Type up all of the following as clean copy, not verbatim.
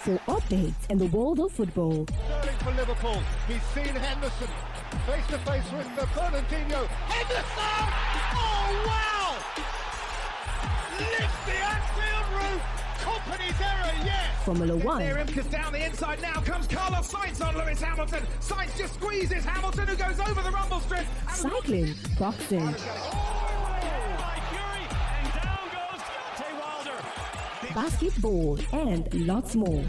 for updates in the world of football. Sterling for Liverpool. He's seen Henderson face to face with Fernandinho. Henderson! Oh wow! Lifts the Anfield roof. Company's error, yes. Formula One. Near him, because down the inside now comes Carlos Sainz on Lewis Hamilton. Sainz just squeezes Hamilton, who goes over the rumble strip. Cycling, boxing, basketball, and lots more.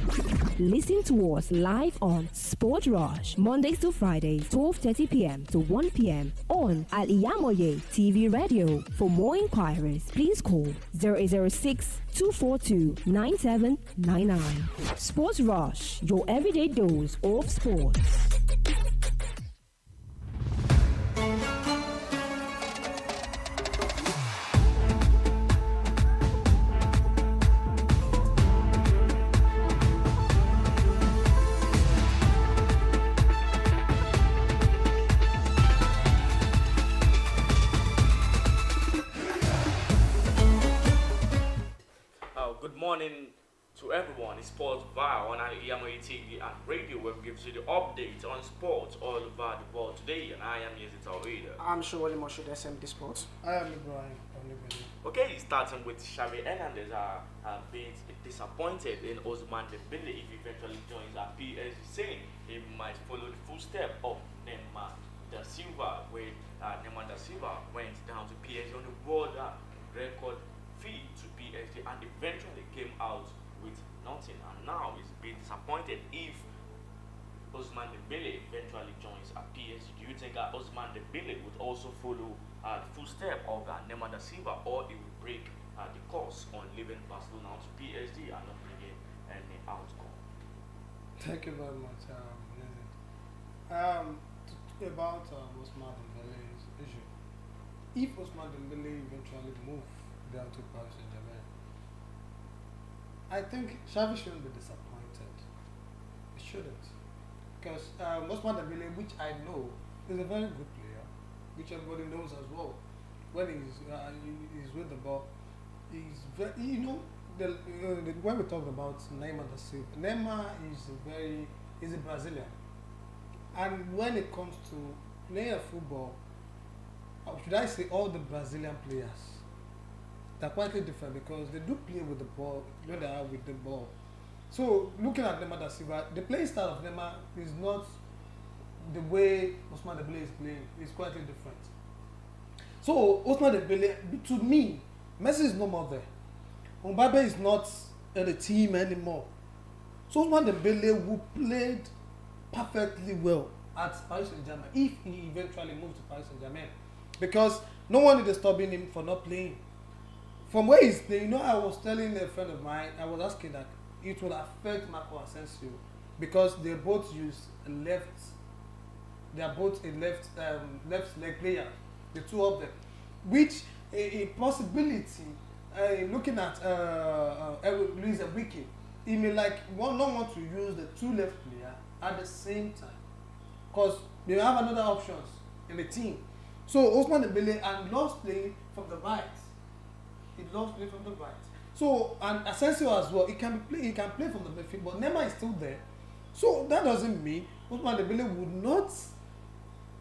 Listen to us live on Sport Rush, Mondays to Fridays, 12:30 p.m. to 1 p.m. on Al-IyamoyeTv Radio. For more inquiries, please call 0806 242 9799. Sports Rush, your everyday dose of sports. Good morning to everyone. It's Sportville on Al-IyamoyeTv and radio, where we give you the update on sports all over the world today. And I am YAZID. I'm sure Wally Moshood SMD Sports. I am Ibrahim. Okay, starting with Xavi Hernandez being disappointed in Ousmane Dembele if he eventually joins at PSG, saying he might follow the footsteps of Neymar da Silva, where Neymar da Silva went down to PSG on the world record fee to PSG and eventually came out with nothing, and now he's being disappointed if Ousmane Dembele eventually joins at PSG. Do you think Ousmane Dembele would also follow the footsteps of Neymar da Silva, or he will break the course on leaving Barcelona to PSG and not bringing any outcome? Thank you very much, about Ousmane Dembele's issue. If Ousmane Dembele eventually moves down to Paris Saint-Germain, I think Xavi shouldn't be disappointed. He shouldn't, because Ousmane Dembele, which I know, is a very good player, which everybody knows as well. When he's with the ball, he's very, when we're talking about Neymar da Silva, Neymar is a Brazilian, and when it comes to playing football, or should I say all the Brazilian players, they're quite different because they do play with the ball when they are with the ball. So looking at Neymar da Silva, the playing style of Neymar is not the way Ousmane Dembele is playing. It's quite different. So Ousmane Dembele, to me, Messi is no more there. Mbape is not in the team anymore. So Ousmane Dembele who played perfectly well at Paris Saint-Germain if he eventually moves to Paris Saint-Germain, because no one is stopping him for not playing. From where he's playing, I was telling a friend of mine, I was asking that it will affect Marco Asensio because they both use left. They are both a left leg player, the two of them, which a possibility. Looking at Luis Enrique, he may not want to use the two left player at the same time, because they have another options in the team. So Ousmane Dembele loves playing from the right. He loves playing from the right. So, and Asensio as well, he can play from the midfield, but Neymar is still there. So that doesn't mean Ousmane Dembele would not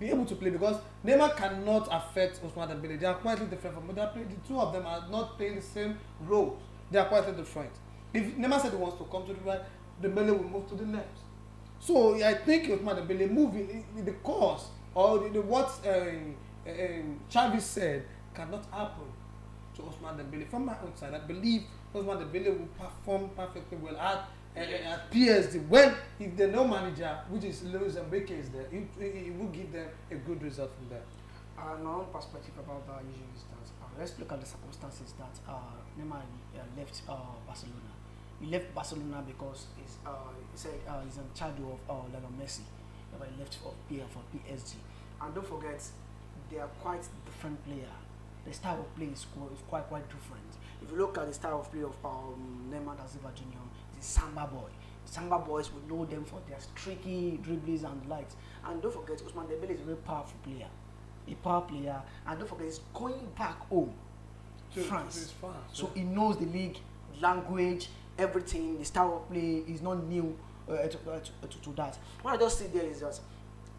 be able to play, because Neymar cannot affect Ousmane Dembele. They are quite different from the two of them are not playing the same role. They are quite different. If Neymar said he wants to come to the right, Dembele will move to the left. So I think Ousmane Dembele moving in the course or what Xavi said cannot happen to Ousmane Dembele. From my own side, I believe Ousmane Dembele will perform perfectly well at PSG. When if the no manager, which is Luis Enrique, is there, he will give them a good result from there. My own perspective about that issue is that let's look at the circumstances that Neymar left Barcelona. He left Barcelona because he said he's in charge of Lionel Messi. He left for PSG. And don't forget, they are quite different players. The style of play is quite different. If you look at the style of play of Neymar da Silva Jr., the Samba boy. The Samba boys will know them for their streaky dribbles and lights. And don't forget, Ousmane Dembele is a very powerful player. A power player. And don't forget, he's going back home to France. So he knows the league, language, everything, the style of play is not new to that. What I just see there is just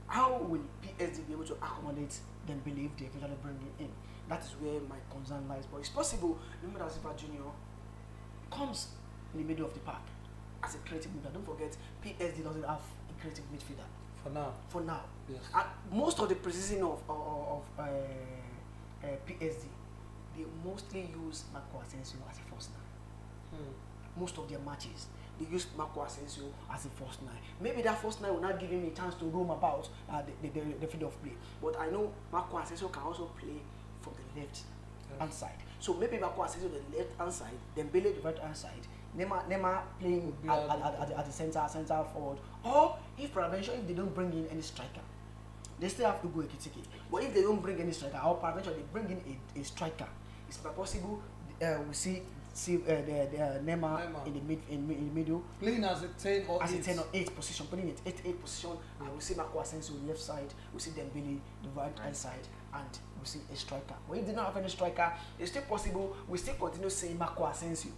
how will PSG be able to accommodate Dembele if they eventually bring him in? That is where my concern lies. But it's possible. Remember that Silva Junior comes in the middle of the park as a creative midfielder. Don't forget, PSG doesn't have a creative midfielder For now. for now. Yes. And most of the preseason of PSG, they mostly use Marco Asensio as a first nine. Most of their matches, they use Marco Asensio as a first nine. Maybe that first nine will not give him a chance to roam about the field of play. But I know Marco Asensio can also play from the left hand side. So maybe Marco Asensio the left hand side, Dembele the right hand side, Neymar playing at the center forward. Or if peradventure, if they don't bring in any striker, they still have to go Ekitike. But if they don't bring any striker, or peradventure they bring in a striker, it's possible we see the Neymar in the middle Playing as a 10 or 8 position, playing at 8 position, and we see Marco Asensio on the left side, we see Dembele the right hand side, and we see a striker. But if they don't have any striker, it's still possible we still continue seeing Marco Asensio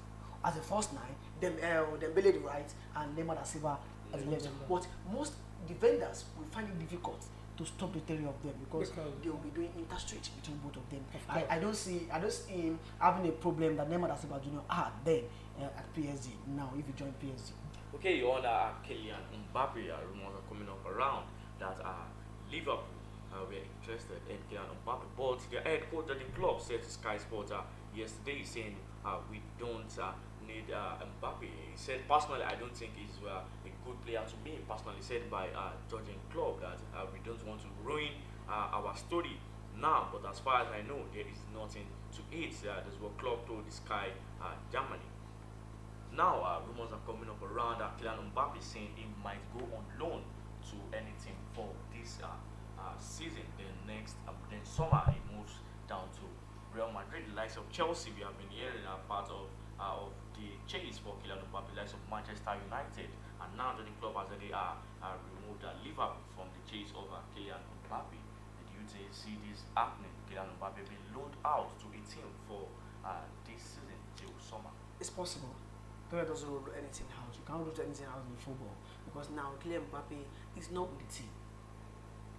as a first nine, Dembele the right, and Neymar da Silva as the left. But most defenders will find it difficult to stop the three of them because they will be doing interstreet between both of them. I don't see him having a problem that Neymar da Silva Jr. had then at PSG. Now, if you join PSG. Okay, you under Kylian Mbappe, rumors are coming up around that Liverpool were interested in Kylian Mbappe, but the head coach of the club said to Sky Sports yesterday saying we don't need Mbappe. He said personally I don't think he's a good player to me. Personally said by Georgian club that we don't want to ruin our story now, but as far as I know there is nothing to it. That's what club told the Sky Germany. Now rumors are coming up around that Kylian Mbappe saying he might go on loan to anything for this season. Then summer he moves down to Real Madrid. The likes of Chelsea, we have been hearing are part of the chase for Kylian Mbappe. The likes of Manchester United, and now the club has already removed Liverpool from the chase of Kylian Mbappe. Did you see this happening? Kylian Mbappe being loaned out to a team for this season till summer. It's possible. Player doesn't rule anything out. You can't rule anything out in football because now Kylian Mbappe is not with the team.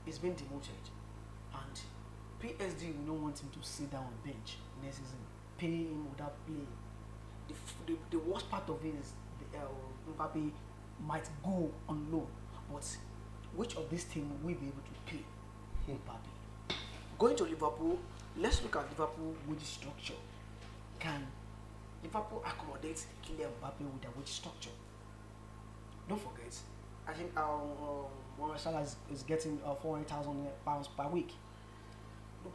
He's been demoted, and PSG will not want him to sit down on bench next season. Pay him without playing. The worst part of it is Mbappe might go on loan, but which of these teams will be able to pay Mbappe? Going to Liverpool, let's look at Liverpool wage structure. Can Liverpool accommodate Kylian Mbappe with their wage structure? Don't forget, I think Mohamed Salah is getting £400,000 per week.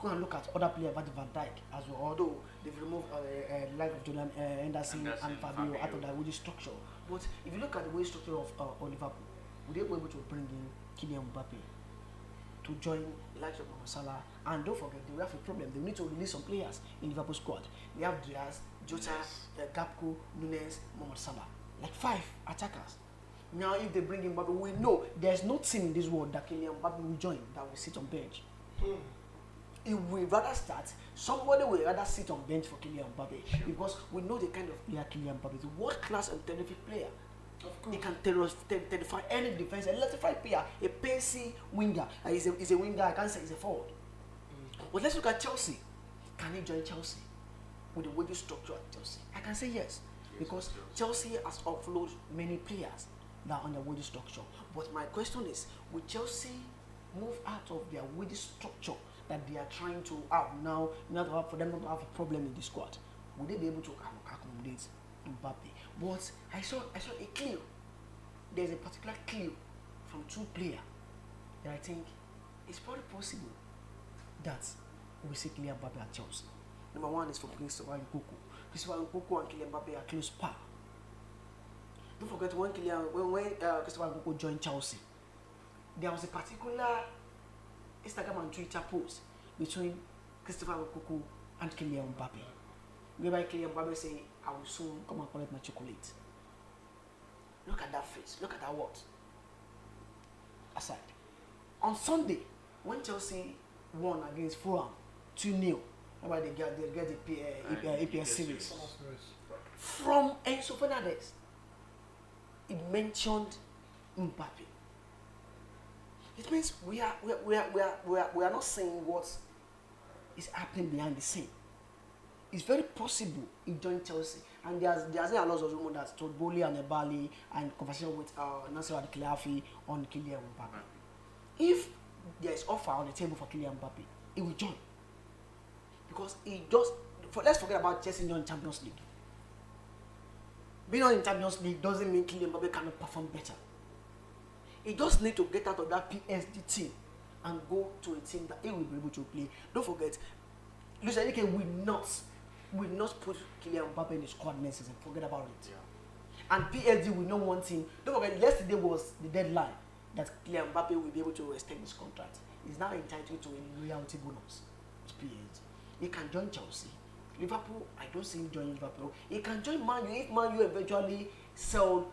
Go and look at other players, Van Dijk as well. Although they've removed the like of Julian Henderson and Fabio out of their wage structure, but if you look at the wage structure of Liverpool, will they be able to bring in Kylian Mbappe to join the likes of Mohamed Salah? And don't forget, they will have a problem. They need to release some players in Liverpool squad. They have Diaz, Jota, Gakpo, Nunes, Mohamed Salah, like 5 attackers. Now, if they bring in Mbappe, we know there's no team in this world that Kylian Mbappe will join that will sit on bench. If we rather start, somebody will rather sit on bench for Kylian Mbappe because we know the kind of player Kylian Mbappe is. A world-class and terrific player. He can terrify any defense, an electrified player, a pacey winger. He's a winger, I can't say he's a forward. But let's look at Chelsea. Can he join Chelsea with the wage structure at Chelsea? I can say yes, because Chelsea has offloaded many players that are on their wage structure. But my question is, will Chelsea move out of their wage structure that they are trying to have now, for them not to have a problem in the squad? Will they be able to accommodate Mbappe? But I saw a clue. There's a particular clue from 2 players that I think it's probably possible that we see Kylian Mbappe at Chelsea. Number 1 is for Christopher Nkunku. Christopher Nkunku and Kylian Mbappe are close par. Don't forget when Christopher Nkunku joined Chelsea, there was a particular Instagram and Twitter post between Christopher Nkunku and Kylian Mbappe, whereby Kylian Mbappe say, "I will soon come and collect my chocolate." Look at that face. Look at that word. Aside. On Sunday, when Chelsea won against Fulham 2-0, whereby they get the EPL series from Enzo Fernandez. it mentioned Mbappe. It means we are not saying what is happening behind the scene. It's very possible he joined Chelsea, and there's a lot of rumors that Sportville and Ebali and conversation with Nasser Al-Khelaifi on Kylian Mbappe. If there is offer on the table for Kylian Mbappe, he will join, because let's forget about Chelsea joining Champions League. Being on in Champions League doesn't mean Kylian Mbappe cannot perform better. He just need to get out of that PSG team and go to a team that he will be able to play. Don't forget, Luis Enrique will not put Kylian Mbappe in the squad next season. Forget about it. Yeah. And PSG will not want him. Don't forget, yesterday was the deadline that Kylian Mbappe will be able to extend his contract. He's now entitled to a loyalty bonus with PSG. He can join Chelsea. Liverpool, I don't see him joining Liverpool. He can join Man U if Man U eventually sell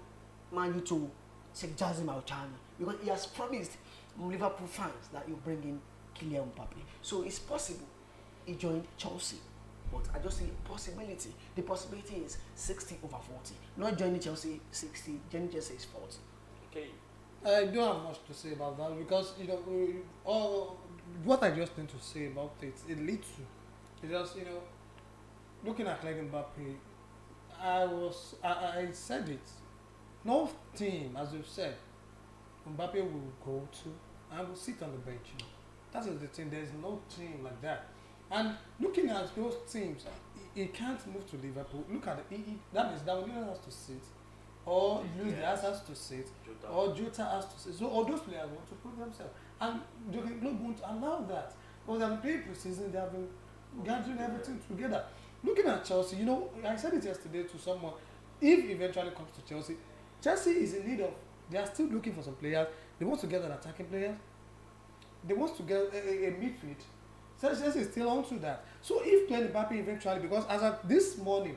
Man U to Sheikh Jazim Al-Thani, because he has promised Liverpool fans that he'll bring in Kylian Mbappe. So it's possible he joined Chelsea, but I just see a possibility. The possibility is 60 over 40. Not joining Chelsea 60, joining Chelsea is 40. Okay. I don't have much to say about that, because all what I just need to say about it leads to just looking at Kylian Mbappe. I said it. No team, as you've said, Mbappe will go to and will sit on the bench. That is the thing. There is no team like that. And looking at those teams, he can't move to Liverpool. Look at it. That means Darwin has to sit, or Luis Diaz has to sit, or Jota has to sit. So all those players want to prove themselves, and they don't want to allow that. Because they have played pre-season, they have been gathering everything together. Looking at Chelsea, I said it yesterday to someone. If eventually comes to Chelsea, Chelsea is in need of. They are still looking for some players. They want to get an attacking player. They want to get a midfield. Chelsea is still on to that. So if Kylian Mbappe eventually, because as of this morning,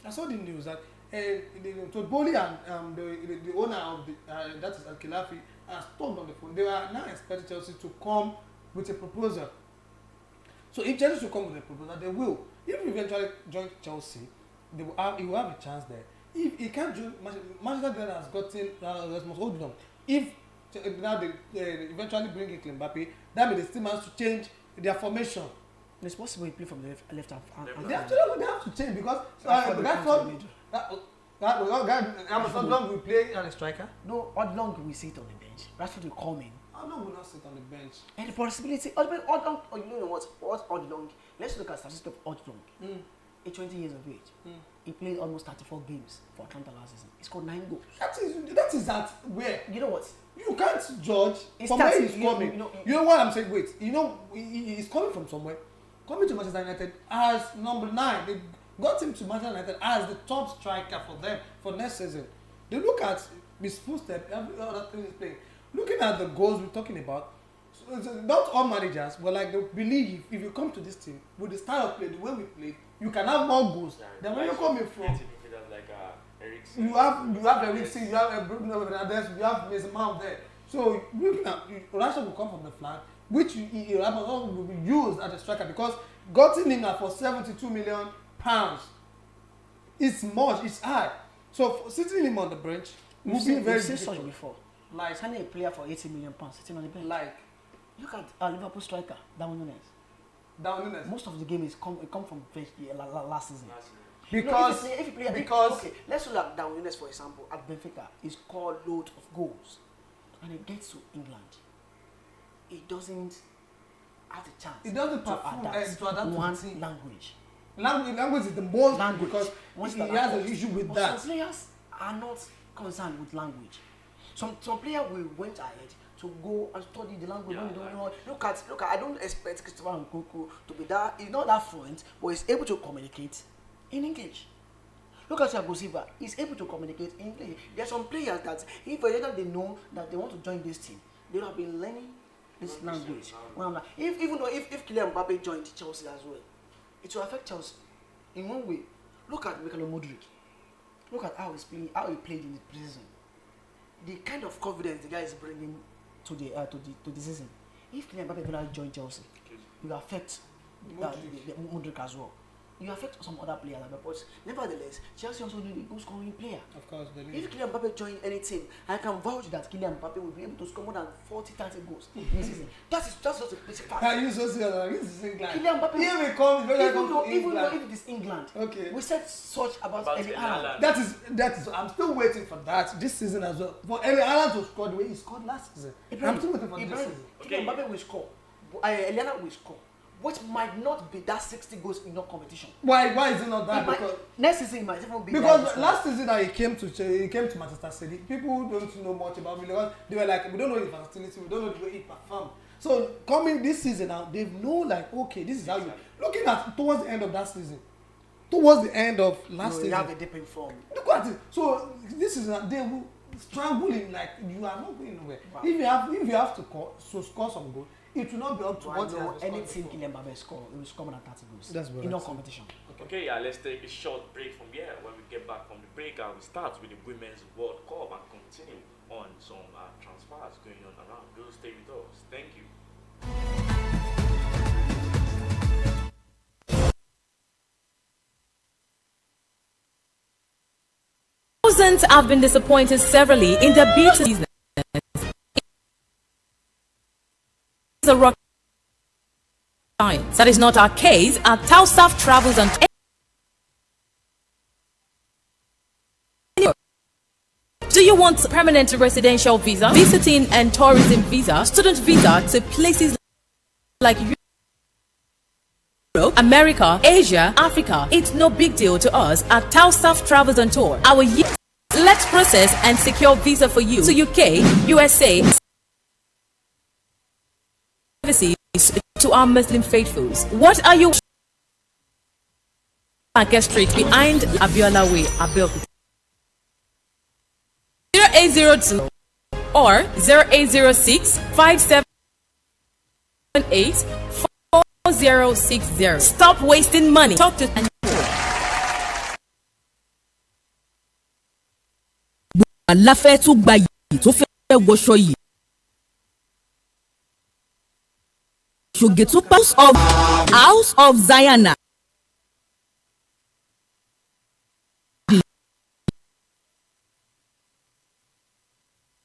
I saw the news that Todboli and the owner of that is Al-Khelaifi, are stunned on the phone. They are now expecting Chelsea to come with a proposal. So if Chelsea will come with a proposal, they will. If he eventually joins Chelsea, he will have a chance there. If he can't join, Manchester United has gotten Rasmus Højlund. If now they eventually bring in Kylian Mbappe, that means they still manage to change their formation. It's possible he play from the left hand. They have to change, because Højlund will play as a striker. No, Højlund will sit on the bench. Rashford will come in. Højlund will not sit on the bench. And the possibility, what Højlund? Let's look at statistics of Højlund. He's 20 years of age. He played almost 34 games for Atlanta last season. He scored 9 goals. That is where. You know what? You can't judge from where he's coming. You know what I'm saying? Wait, he's coming from somewhere. Coming to Manchester United as number 9. They got him to Manchester United as the top striker for them for next season. They look at his footsteps, every other thing he's playing. Looking at the goals we're talking about, so not all managers, but like they believe if you come to this team with the style of play, the way we play, you can have more goals than where you're coming from. You have Eriksen, you have Bruno Fernandes, you have Mason Mount there. So looking at Rashford will come from the flank, which will be used as a striker, because gotten him for £72 million. It's much, it's high. So sitting him on the bench will be very difficult. Such before. Like signing a player for £80 million sitting on the bench. Like look at Liverpool striker Darwin Núñez. Most of the game is come from last season. Because okay, let's look at Darwin Núñez for example. At Benfica, he scored loads of goals, and he gets to England, he doesn't have the chance. He doesn't perform to adapt one to the team. language. Language is the most language, because he has an issue with that. Some players are not concerned with language. Some player went ahead to go and study the language when you don't know. Look at. I don't expect Christopher Nkunku to be that. He's not that fluent, but he's able to communicate in English. Look at Thiago Silva. He's able to communicate in English. There are some players that if they know that they want to join this team, they have been learning this language. Even though if Kylian Mbappe joined Chelsea as well, it will affect Chelsea in one way. Look at Mikhailo Mudryk. Look at how he played in the preseason. The kind of confidence the guy is bringing to the season. If Kylian Mbappe will join Chelsea, it will affect the Mudryk as well. you affect some other players, but nevertheless, Chelsea also need a good scoring player. Of course, If Kylian Mbappe join any team, I can vouch that Kylian Mbappe will be able to score more than 40-30 goals this season. That's just a basic fact. Are you so serious? This is England. Kylian Mbappe, Here we come. even though if it is England, okay. we said such about Erling Haaland. That is. I'm still waiting for that this season as well. For Erling Haaland to score the way he scored last season. I'm still waiting for this season. Kylian Mbappe will score. Erling Haaland will score. Which might not be that 60 goals in no competition. Why is it not that? Because next season it might even be. Because last season that he came to Manchester City, people don't know much about him because they were like, we don't know his versatility, we don't know the way he performed. So coming this season now, they know like, okay, this is how you looking at towards the end of that season, towards the end of last season. You have a dip in form. Look at it. So this is they will strangle him like you are not going nowhere. Wow. If you have to score some goals. It will not be up to what any team Kylian Mbappe score. It will score more than 30 goals. That's what in no competition. Okay, let's take a short break from here. When we get back from the break, we start with the Women's World Cup and continue on some transfers going on around. Do stay with us. Thank you. Thousands have been disappointed severally in their beauty business. A rock science. That is not our case at TAOHEED Travels and Do you want permanent residential visa, visiting and tourism visa, student visa to places like Europe, America, Asia, Africa? It's no big deal to us at TAOHEED Travels and Tour. Let's process and secure visa for you to UK, USA, to our Muslim faithfuls. What are you? Market Street behind Abiola Way, Abeokuta. 0802 or 0806 578 4060. Stop wasting money. Talk to Aláfẹ́ tún gba yìí tó fẹ́ wọṣọ yìí. Shogeto House of Zion.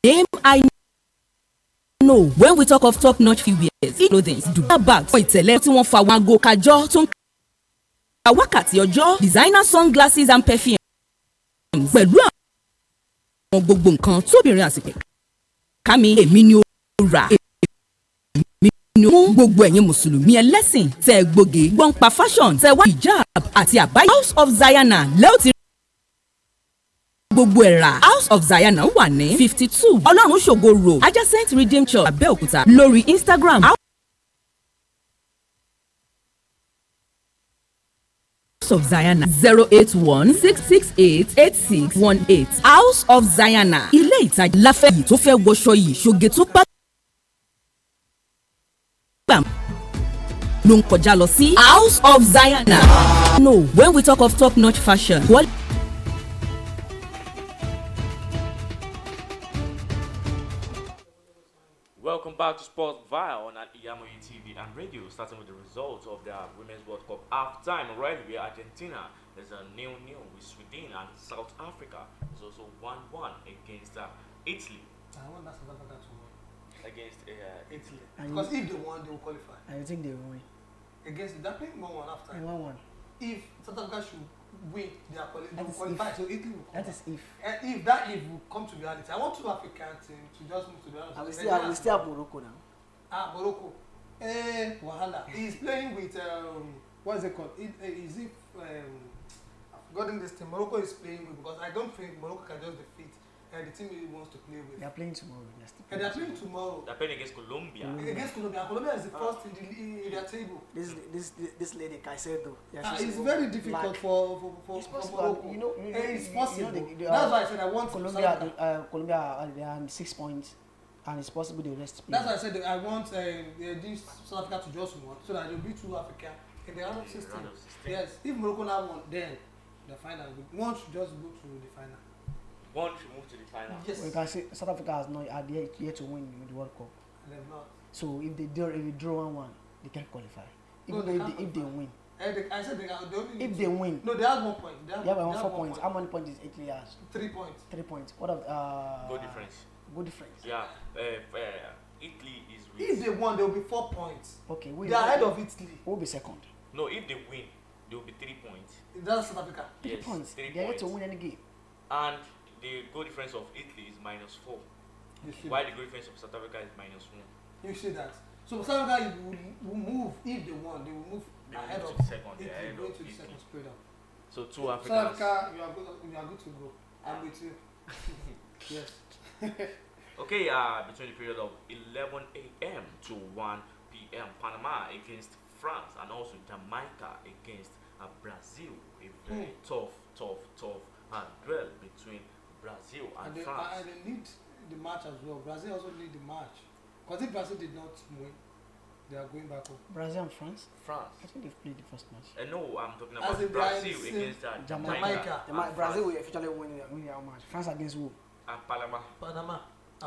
Name I know when we talk of top-notch wears, clothing, bags, ìtẹ̀lẹ̀ tí wọ́n fa wọn ago kájọ tó ń ka wákàtí ọjọ́, designer sunglasses and perfume. Pẹ̀lú àwọn gbogbo nǹkan tóbìnrin àsìkò kámi èmi ni ó rà. Mú gbogbo ẹ̀yin mùsùlùmí ẹlẹ́sìn tẹ́ gbòógì gbọ́npa fashion tẹ́ wá hijab àti àbáyé House of Zion lẹ́ò ti gbogbo ẹ̀rà. House of Zion wà ní 52 Ọlọ́run ṣògo road adjacent Redeemed Church Abẹ́òkúta lórí Instagram House of Zion 081-668-8618 House of Zion ilé ìtajà láfẹ́ yìí tó fẹ́ wọṣọ yìí Shogeto ló ń kọjá lọ sí House of Zion. No, when we talk of top-notch fashion. Welcome back to Sportville on Al-IyamoyeTv and radio, starting with the results of the Women's World Cup half-time. Right here, Argentina is a 0-0 with Sweden, and South Africa is also 1-1 against Italy. I want that South Africa to win Against Italy. Because if they won, they will qualify. I think they will win. Against they're playing 1-1 after. 1-1. If South Africa should win, they will qualify. So Italy will qualify. That is if. And if that if will come to reality, I want two African teams to just move to the other. We still have Morocco now. Morocco. Wahala. He's playing with what is it called? Is it I've forgotten this team. Morocco is playing with because I don't think Morocco can just defeat the team he wants to play with. They are playing tomorrow. And they are playing tomorrow. They're playing against Colombia. Against Colombia. Colombia is the first in their table. This lady Caicedo. It's very difficult for Morocco. You know, it's possible. That's why I said I want Colombia. Colombia they are on 6 points, and it's possible the rest. That's why I said I want this South Africa to just win, so that there will be two Africa in the round of 16. Yes, if Morocco now won, then the final. One should just go to the final. One should move to the final. Yes. Well, you can say South Africa has not yet to win the World Cup. And they've not. So if they draw 1-1, they can qualify. Even though if they win, I said they only If they win. No, they have 1 point. They have 4 points. How many points is Italy has? 3 points. 3 points. What of Goal difference. Goal difference. Yeah. Italy is with. If they won, there will be 4 points. Okay. They are ahead of Italy. Who will be second? No, if they win, there will be 3 points. That's South Africa. 3 Yes, points. 3 They are yet points. to win any game. And the goal difference of Italy is -4. You see While that. the goal difference of South Africa is -1. You see that. So South Africa will move if they won. They will move They will ahead move of to the second, Italy, they're ahead going of to the Italy. second straight up. So 2 South Africans. Africa, you are good to go. I'm with you. Yes. Okay, between the period of 11 a.m. to 1 p.m., Panama against France and also Jamaica against Brazil. A very tough duel between Brazil and France. And they need the match as well. Brazil also need the match. Because if Brazil did not win, they are going back home. Brazil and France. France. I think they've played the first match. No, I'm talking As about in they are in Brazil the same- against Jamaica. Jamaica. and Brazil France will officially win their match. France against who? and Panama. Panama.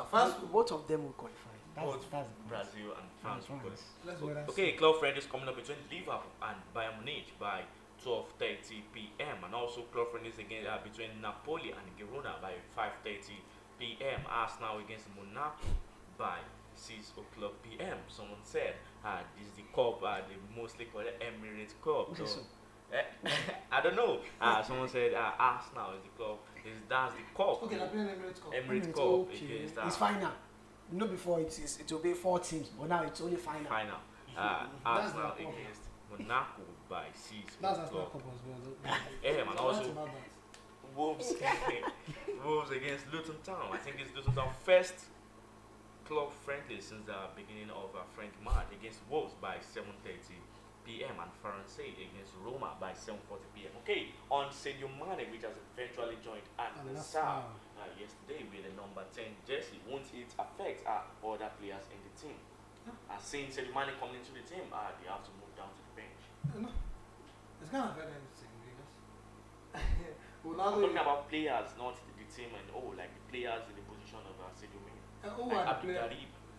France. Both of them will qualify. Both That's Brazil and France. will France. Let's wait and see. Okay, club friend is coming up between Liverpool and Bayern Munich by 12:30 p.m. and also club friend is again between Napoli and Girona by 5:30 p.m. Arsenal against Monaco by 6 o'clock p.m. Someone said this is the cup, the mostly called Emirates Cup. So, I don't know. Someone said Arsenal is the club. That's the cup. Okay, they're playing Emirates Cup. Emirates Cup Okay. against It's final. You know, before it will be 4 teams, but now it's only final. final. That's Arsenal the cup. against Monaco by 6 That's Arsenal o'clock. Cup as well. And So also that's about that. Wolves Wolves against Luton Town. I think it's Luton Town first club friendly since the beginning of French March against Wolves by 7:30 p.m. and Francais against Roma by 7:40 p.m. Okay, on Sadio Mane, which has eventually joined at And the that's Nassau how. yesterday with the number 10 jersey. Won't it affect other players in the team? Since Sadio Mane coming into the team, they have to move down to the bench. No, it's kind of better than the same because I'm Ronaldo. talking about players, not the team, and like the players in the position of Sadio Mane. Who Like are the Abdul players?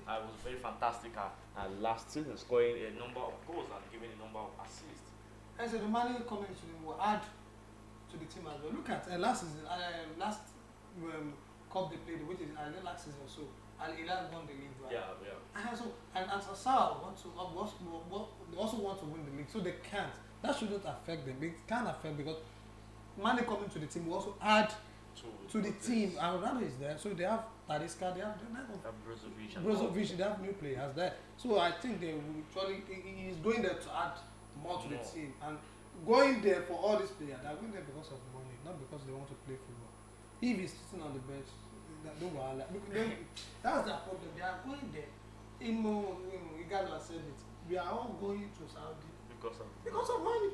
Garib, was very fantastic last season, scoring a number of goals and giving a number of assists. And so the money coming to them will add to the team as well. Look at last season, last cup they played, which is last season or so. Al-IyamoyeTv won the league, right? Yeah. And Sasau they also want to win the league, so they can't. That shouldn't affect them. It can affect because money coming to the team will also add to the team. And Ronaldo is there, so they have Talisca, they have Brozovic, they have new players there. So I think they will actually he is going there to add more to the team and going there for all these players. They are going there because of money, not because they want to play football. If he's sitting on the bench, that's the problem. They are going there. Igalo has said it. We are all going to Saudi because of money.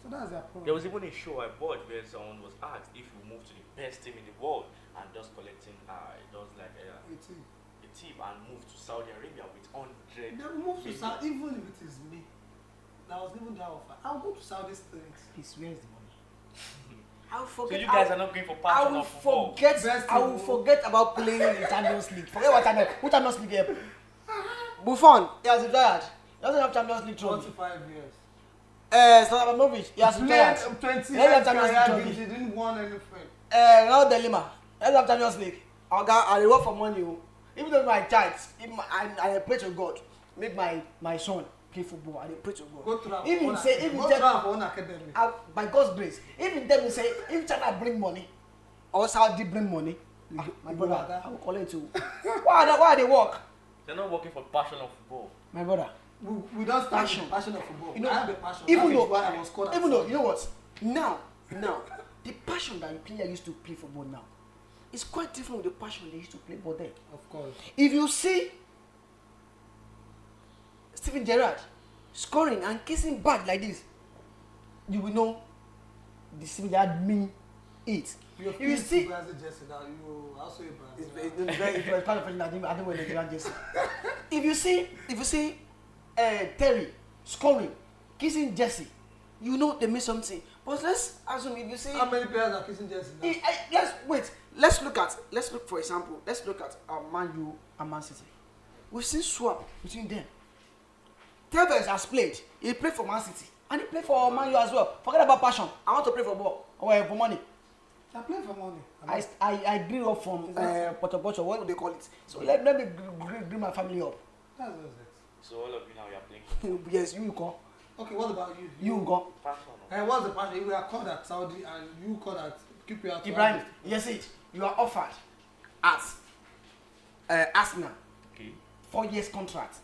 So that's their problem. There was even a show I watched where someone was asked if you move to the best team in the world and just collecting just like a team and move to Saudi Arabia with 100. They will move to Saudi, even if it is me. That was given that offer. I'll go to Saudi States. Please, where's the money? I'll So forget. you guys are not going for passion of football. I will forget about playing in the Champions League. Forget what Champions League game. Buffon, he has retired. He doesn't have Champions League trophy. 25 years. Slavamovic, he has retired. 20 He doesn't have years Champions League career trophy. games, he didn't win anything. Now Delima, he doesn't have Champions League. I work for money. Even though my child, I pray to God, make my son play football. I pray to Go God. to that If he one say, if he go tell, to that one academy. by God's grace, if he tell me say, if China bring money, or Saudi bring money, my you brother, go like I will call it too. Why they work? They're not working for passion of football. My brother. We don't start Passion. with passion of football. You know, I have the passion. even That though, is why I was called even at though, Saudi. you know what? Now, the passion that a player used to play football now is quite different with the passion they used to play ball then. Of course. If you see Steven Gerrard scoring and kissing back like this, you will know the Steven Gerrard mean it. If you see, Brazil jersey now, you also a it's Brazil. very kind of person I didn't wear the Gerrard jersey. If you see Terry scoring, kissing Jesse, you know they mean something. But let's assume if you see How many players are kissing jersey now? let's look for example. Let's look at Man U and Man City. We've seen swap between them. Tevez has played. He played for Man City. And he play for Man U as well. Forget about passion. I want to play for ball. Or for money. I play for money. I grew up from Porto, what would they call it? So let me bring my family up. That's it. So all of you now you are playing. Yes, you go. Okay, what about you? You go. Passion. And what's the passion? We are called at Saudi and you called at QPR. Ibrahim, yes it. You are offered at Arsenal. Okay. 4 years contract.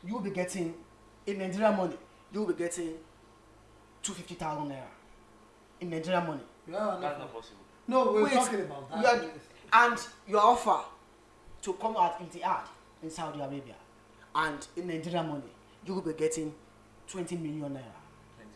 You will be getting in Nigerian money. You will be getting 250,000 naira in Nigerian money. Yeah, That's not possible. no, we're Wait, talking about that. and your offer to come out in Etihad in Saudi Arabia, and in Nigerian money, you will be getting 20 million naira. 20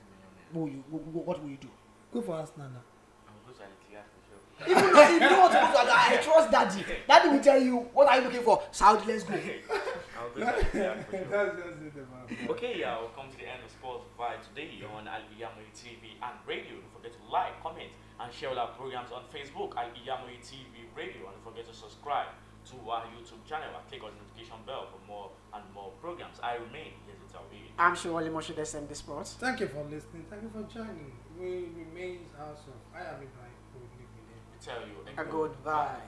million naira. What will you do? Go for us, Nana. I will go to Al-IyamoyeTv for sure. Even if you don't want to go to Al, I trust Daddy. Daddy will tell you, what are you looking for? Saudi, let's go. I will go to Al-IyamoyeTv for sure. That's just it, man. Okay, yeah, we'll come to the end of Sportville today on Al-IyamoyeTv and radio. Don't forget to like, comment, and share all our programs on Facebook, Al-IyamoyeTv Radio. And don't forget to subscribe to our YouTube channel and click on the notification bell for more and more programs. I remain YAZID TAOHEED. I'm sure YAZID SMD Sports. Thank you for listening. Thank you for joining. We remain house of Al-IyamoyeTv. We tell you A goodbye.